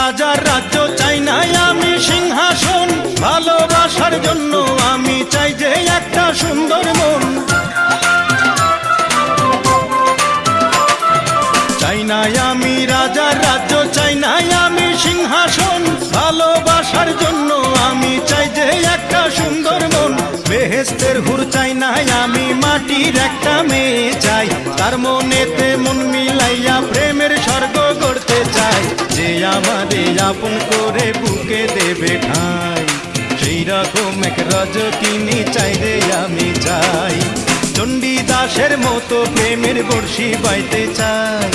রাজার রাজ্য চাই না আমি সিংহাসন, ভালোবাসার জন্য আমি চাই যে একটা সুন্দর মন। চাই না আমি রাজার রাজ্য, চাই না আমি সিংহাসন, ভালোবাসার জন্য আমি চাই যে একটা সুন্দর মন। বেহেশতের হুর চাই না আমি, মাটির একটা মেয়ে চাই, তার মনেতে মন মিলাইয়া প্রেমের স্বর্গ গড়তে চাই। যে আমারে আপন করে বুকে দেবে ঠাঁই, সেই রকম এক রজকিনী চাই রে আমি চাই। চণ্ডীদাসের মতো প্রেমের বর্ষি বাইতে চাই,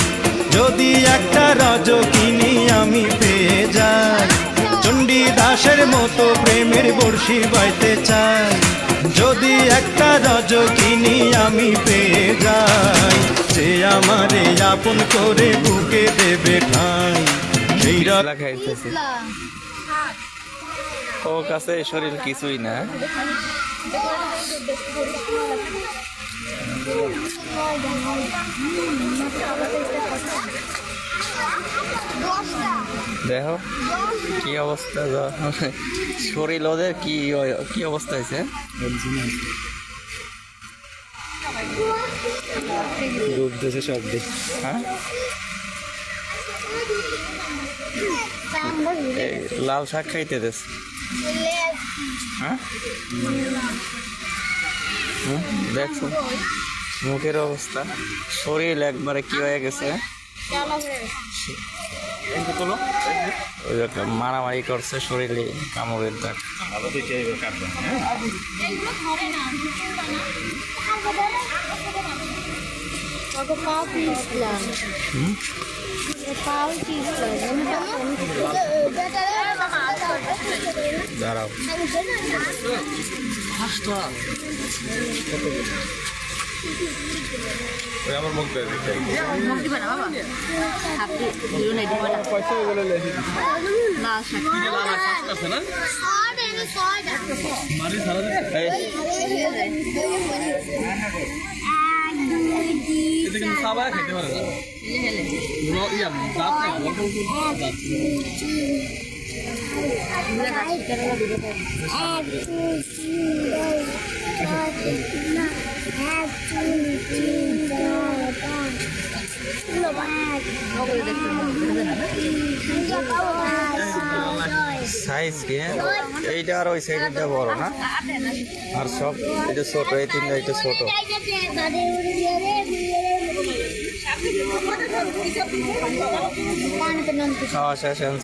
যদি একটা রজকিনী আমি পেয়ে যাই। চণ্ডীদাসের মতো প্রেমের বর্ষি বাইতে চাই, যদি একটা রজকিনী আমি পেয়ে যাই। সে আমারে আপন করে বুকে দেবে ঠাঁই, সেই খাইতেছি ও কাছে শরীর কিছুই না। দেখো কি অবস্থা, শরীর ওদের কি অবস্থা হয়েছে। ডুবতেছে সব দিক। হ্যাঁ লাল শাক খাইতে দেশ। হ্যাঁ দেখছো মুখের অবস্থা, শরীর একবারে কি হয়ে গেছে। ওই মারামারি করছে, শরীরে কামড়ের দাগ। দাঁড়াও আমার মুখ সবাই খেতে পারে সাইজ কি এইটা আর ওই সাইডটা বড় না, আর সব এটা ছোট, এই তিনটা এটা ছোট। শেষ